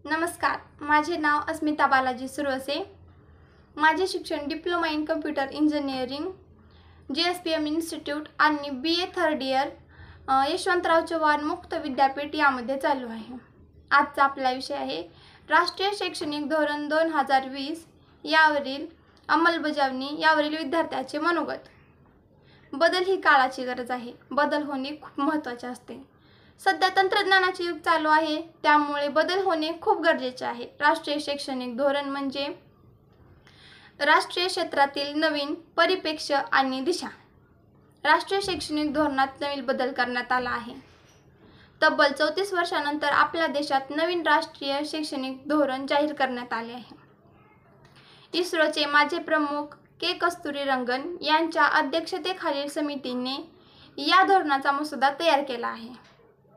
नमस्कार, माझे नाव अस्मिता बालाजी सुरवसे। माझे शिक्षण diploma in computer engineering JSPM institute आणि BA third year Yashwantrao Chavan मुक्त विद्यापीठ यामध्ये चालू आहे। आजचा आपला विषय आहे राष्ट्रीय शैक्षणिक धोरण 2020 यावरील अंमलबजावणी यावरील विद्यार्थ्याचे मनोगत। बदल ही काळाची गरज आहे। बदल होणे खूप महत्त्वाचे असते। सध्या तंत्रज्ञानाचे युग चालू आहे, त्यामुळे बदल होणे खूप गरजेचे आहे। राष्ट्रीय शैक्षणिक धोरण म्हणजे राष्ट्रीय क्षेत्रातील नवीन परिप्रेक्ष्य आणि दिशा। राष्ट्रीय शैक्षणिक धोरणात नवीन बदल करण्यात आला आहे। तब्बल 34 वर्षांनंतर आपल्या देशात नवीन राष्ट्रीय शैक्षणिक धोरण जाहीर करण्यात आले आहे। इस्रोचे माजी प्रमुख के कस्तुरीरंगन यांच्या अध्यक्षतेखालील समितीने या धोरणाचा मसुदा तयार केला आहे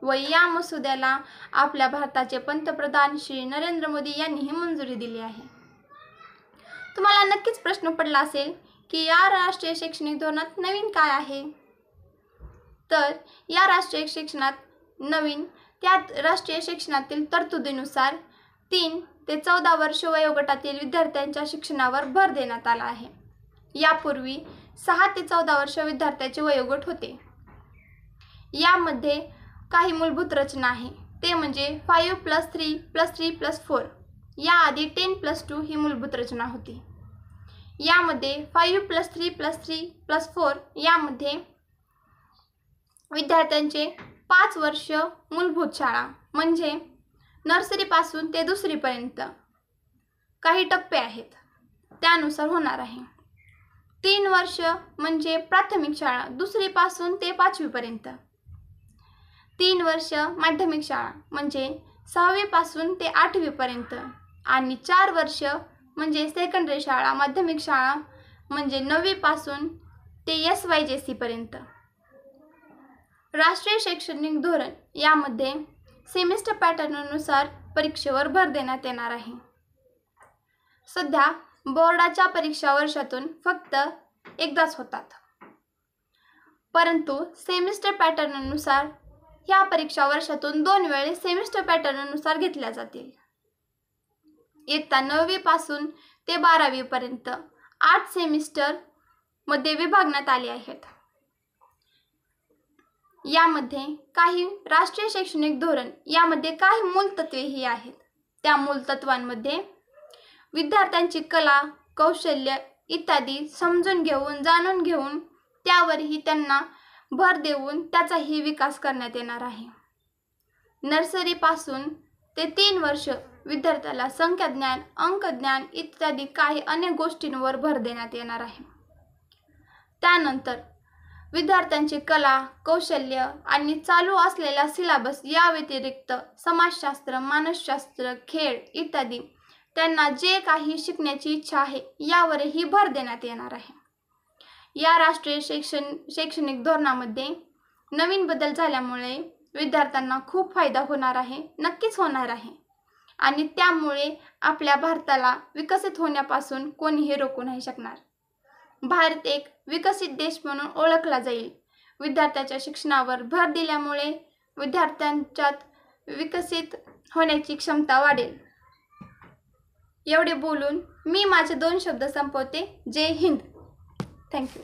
व या मसुद्याला आपल्या भारताचे पंतप्रधान श्री नरेंद्र मोदी यांनीही मंजुरी दिली आहे। तुम्हाला नक्कीच प्रश्न पडला असेल की या राष्ट्रीय शैक्षणिक धोरणात नवीन काय आहे? तर या राष्ट्रीय शिक्षणातील तरतुदीनुसार 3 ते 14 वर्ष वयोगटातील विद्यार्थ्यांच्या शिक्षणावर भर देण्यात आला आहे। यापूर्वी 6 ते 14 वर्ष विद्यार्थ्याचे वयोगट होते। यामध्ये काही मूलभूत रचना आहे, ते म्हणजे 5+3+3+4 याआधी 10+2 ही मूलभूत रचना होती। यामध्ये 5+3+3+4 यामध्ये विद्यार्थ्यांचे 5 वर्ष मूलभूत शाळा म्हणजे नर्सरीपासून ते 2री पर्यंत काही टप्पे आहेत त्यानुसार होणार आहे। 3 वर्ष म्हणजे प्राथमिक शाळा 2री पासून ते 5वी पर्यंत। 3 वर्ष माध्यमिक शाळा म्हणजे 6वी पासून ते 8वी पर्यंत आणि 4 वर्ष म्हणजे सेकंडरी शाळा माध्यमिक शाळा म्हणजे 9वी पासून ते SYJC पर्यंत। राष्ट्रीय शैक्षणिक धोरण यामध्ये सेमिस्टर पॅटर्ननुसार परीक्षेवर भर देण्यात येणार आहे। सध्या बोर्डाच्या परीक्षा वर्षातून फक्त एकदाच होतात, परंतु सेमिस्टर पॅटर्ननुसार ह्या परीक्षा वर्षातून 2 वेळेस सेमिस्टर पॅटर्ननुसार घेतल्या जातील। इयत्ता 9वी पासून ते 12वी पर्यंत 8 सेमिस्टर मध्ये विभागण्यात आले आहेत। यामध्ये काही राष्ट्रीय शैक्षणिक धोरण यामध्ये काही मूलतत्वेही आहेत। त्या मूलतत्वांमध्ये विद्यार्थ्यांची कला, कौशल्य इत्यादी समजून घेऊन जाणून घेऊन त्यावरही त्यांना भर देऊन त्याचाही विकास करण्यात येणार आहे। नर्सरीपासून ते 3 वर्ष विद्यार्थ्याला संख्याज्ञान, अंकज्ञान इत्यादी काही अनेक गोष्टींवर भर देण्यात येणार आहे। त्यानंतर विद्यार्थ्यांची कला, कौशल्य आणि चालू असलेल्या सिलेबस या व्यतिरिक्त समाजशास्त्र, मानसशास्त्र, खेळ इत्यादी त्यांना जे काही शिकण्याची इच्छा आहे यावरही भर देण्यात येणार आहे। या राष्ट्रीय शैक्षणिक धोरणामध्ये नवीन बदल झाल्यामुळे विद्यार्थ्यांना खूप फायदा होणार आहे, नक्कीच होणार आहे आणि त्यामुळे आपल्या भारताला विकसित होण्यापासून कोणीही रोखू नाही शकणार। भारत एक विकसित देश म्हणून ओळखला जाईल। विद्यार्थ्याच्या शिक्षणावर भर दिल्यामुळे विद्यार्थ्यांच्यात विकसित होण्याची क्षमता वाढेल। एवढे बोलून मी माझे 2 शब्द संपवते। जय हिंद। थँक्यू।